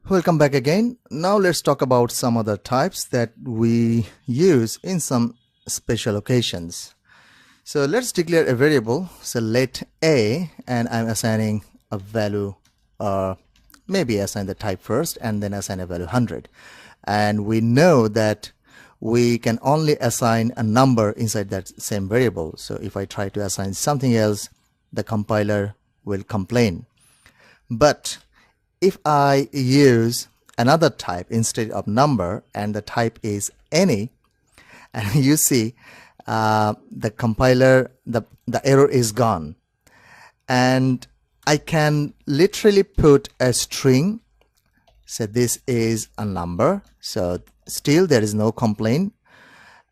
Welcome back again. Now let's talk about some other types that we use in some special occasions. So let's declare a variable. So let a, and I'm assigning a value, or maybe assign the type first and then assign a value 100. And we know that we can only assign a number inside that same variable. So if I try to assign something else, the compiler will complain. But if I use another type instead of number and the type is any, and you see the compiler, the error is gone. And I can literally put a string. So this is a number. So still there is no complaint.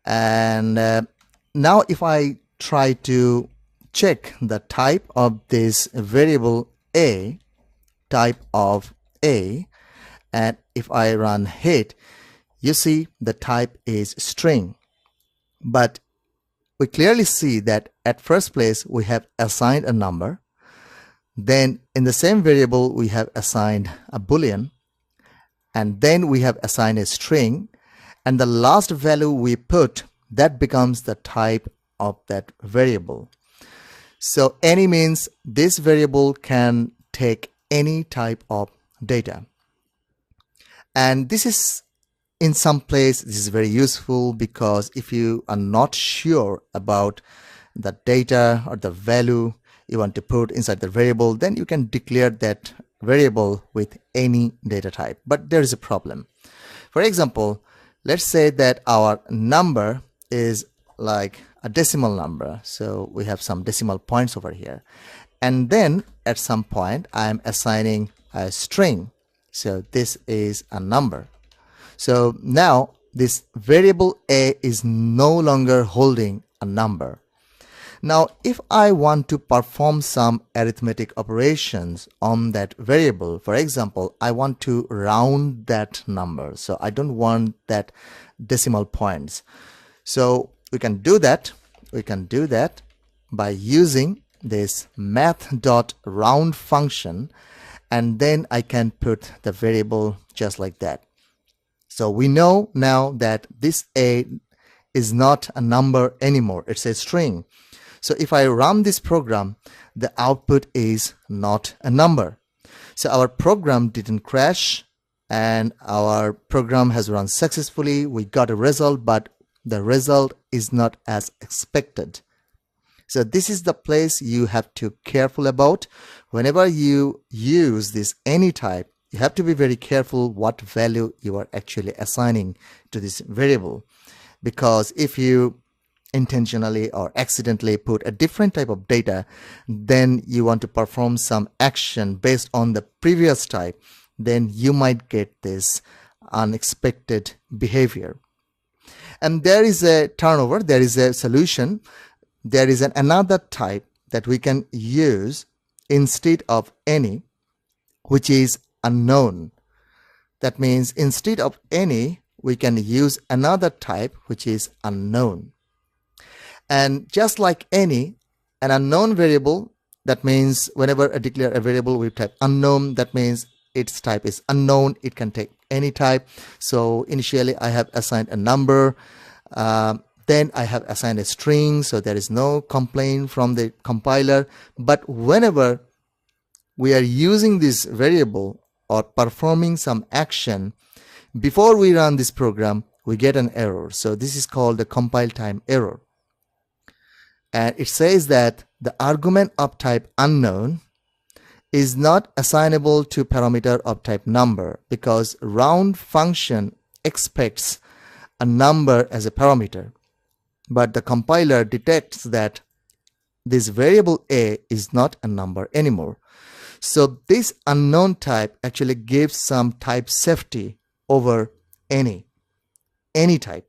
And now if I try to check the type of this variable a, type of a, and if I run hit, you see the type is string. But we clearly see that at first place we have assigned a number, then in the same variable we have assigned a boolean, and then we have assigned a string, and the last value we put, that becomes the type of that variable. So any means this variable can take any type of data. And this is, in some place, this is very useful, because if you are not sure about the data or the value you want to put inside the variable, then you can declare that variable with any data type. But there is a problem. For example, let's say that our number is like a decimal number. So we have some decimal points over here. And then at some point I am assigning a string. So this is a number. So now this variable a is no longer holding a number. Now if I want to perform some arithmetic operations on that variable, for example, I want to round that number. So I don't want that decimal points. So we can do that. We can do that by using this math.round function, and then I can put the variable just like that. So we know now that this a is not a number anymore, it's a string. So if I run this program, the output is not a number. So our program didn't crash, and our program has run successfully. We got a result, but the result is not as expected. So this is the place you have to be careful about. Whenever you use this any type, you have to be very careful what value you are actually assigning to this variable. Because if you intentionally or accidentally put a different type of data, then you want to perform some action based on the previous type, then you might get this unexpected behavior. And there is a turnover, there is a solution. There is another type that we can use instead of any, which is unknown. That means instead of any, we can use another type which is unknown. And just like any, an unknown variable, that means whenever I declare a variable with type unknown, that means its type is unknown. It can take any type. So initially I have assigned a number. Then I have assigned a string, so there is no complaint from the compiler. But whenever we are using this variable or performing some action, before we run this program, we get an error. So this is called the compile time error. And it says that the argument of type unknown is not assignable to parameter of type number, because round function expects a number as a parameter. But the compiler detects that this variable a is not a number anymore. So this unknown type actually gives some type safety over any type.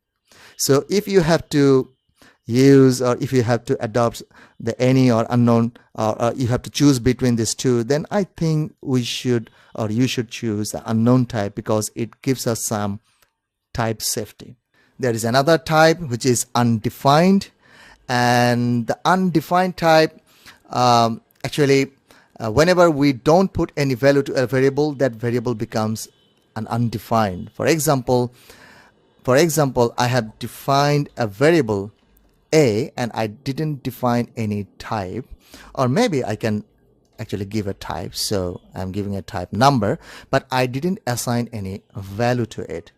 So if you have to use, or if you have to adopt the any or unknown, or you have to choose between these two, then I think we should, or you should choose the unknown type, because it gives us some type safety. There is another type which is undefined, and the undefined type actually whenever we don't put any value to a variable, that variable becomes an undefined. For example, I have defined a variable a and I didn't define any type, or maybe I can actually give a type. So I'm giving a type number, but I didn't assign any value to it.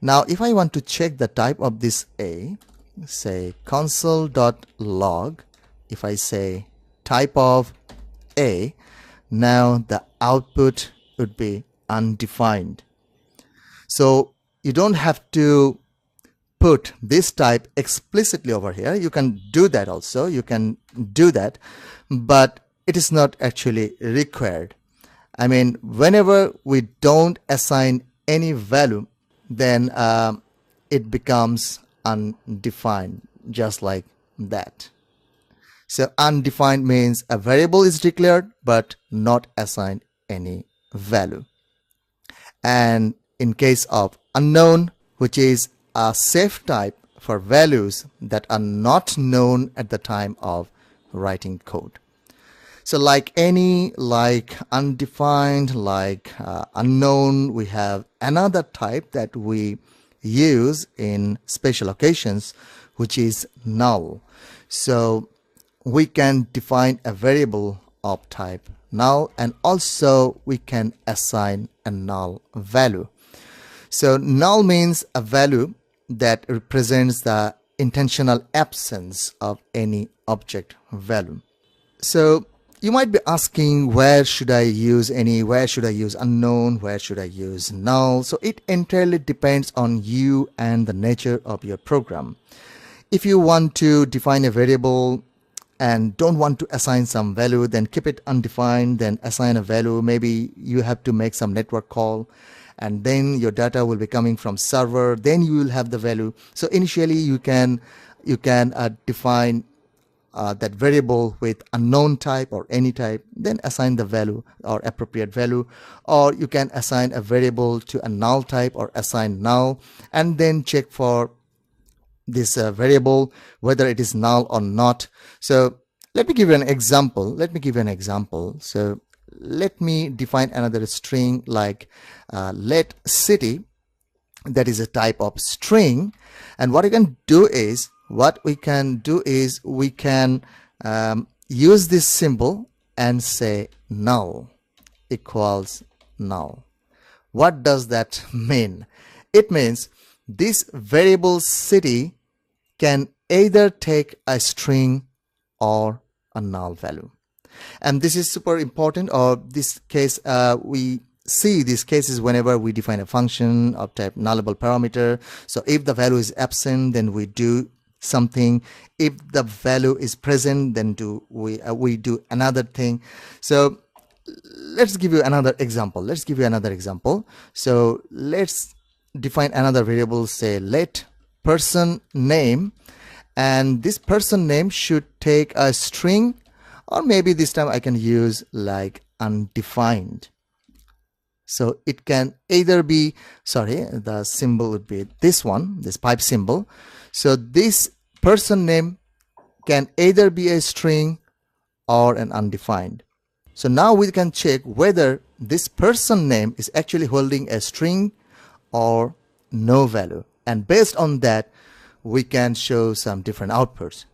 Now if I want to check the type of this a, say console.log, if I say type of a, now the output would be undefined. So you don't have to put this type explicitly over here. You can do that also, you can do that, but it is not actually required. I mean, whenever we don't assign any value, then it becomes undefined, just like that. So undefined means a variable is declared but not assigned any value. And in case of unknown, which is a safe type for values that are not known at the time of writing code. So like undefined, like unknown, we have another type that we use in special occasions, which is null. So we can define a variable of type null, and also we can assign a null value. So null means a value that represents the intentional absence of any object value. So you might be asking, where should I use unknown, where should I use null? So it entirely depends on you and the nature of your program. If you want to define a variable and don't want to assign some value, then keep it undefined, then assign a value. Maybe you have to make some network call, and then your data will be coming from server, then you will have the value. So initially you can define that variable with unknown type or any type, then assign the value or appropriate value, or you can assign a variable to a null type or assign null, and then check for this variable whether it is null or not. So let me give you an example. So let me define another string like let city, that is a type of string, and what we can do is we can use this symbol and say null equals null. What does that mean? It means this variable city can either take a string or a null value. And this is super important, or this case we see these cases whenever we define a function of type nullable parameter. So if the value is absent, then we do something. If the value is present, then we do another thing. So let's give you another example. So let's define another variable, say let person name, and this person name should take a string, or maybe this time I can use like undefined. So it can either be, the symbol would be this one, this pipe symbol. So this person name can either be a string or an undefined. So now we can check whether this person name is actually holding a string or no value, and based on that we can show some different outputs.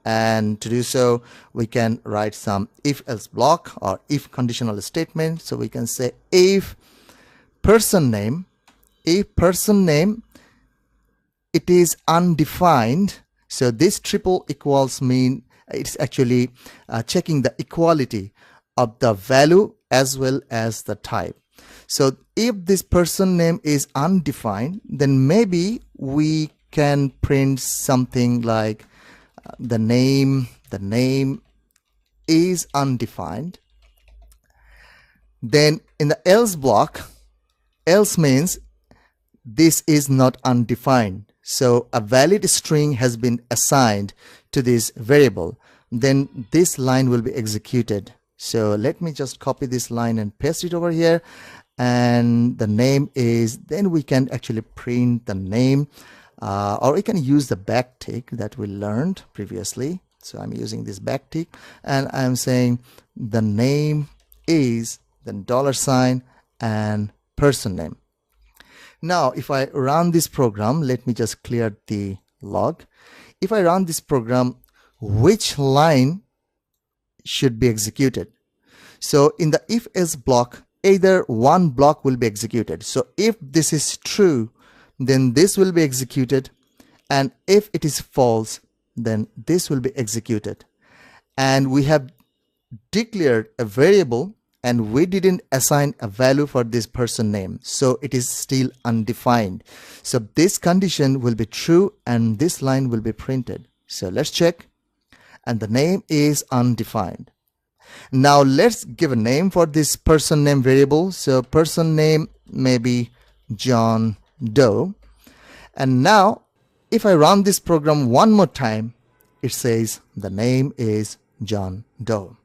And to do so, we can write some if else block or if conditional statement. So we can say if person name it is undefined, so this triple equals mean it's actually checking the equality of the value as well as the type. So if this person name is undefined, then maybe we can print something like the name is undefined. Then in the else block, else means this is not undefined, so a valid string has been assigned to this variable, then this line will be executed. So let me just copy this line and paste it over here, and the name is, then we can actually print the name, or we can use the backtick that we learned previously. So I'm using this backtick and I'm saying the name is, then $, and person name. Now if I run this program, let me just clear the log. If I run this program, which line should be executed? So in the if else block, either one block will be executed. So if this is true, then this will be executed, and if it is false, then this will be executed. And we have declared a variable and we didn't assign a value for this person name, so it is still undefined. So this condition will be true and this line will be printed. So let's check, and the name is undefined. Now let's give a name for this person name variable. So person name may be John Doe. And now if I run this program one more time, it says the name is John Doe.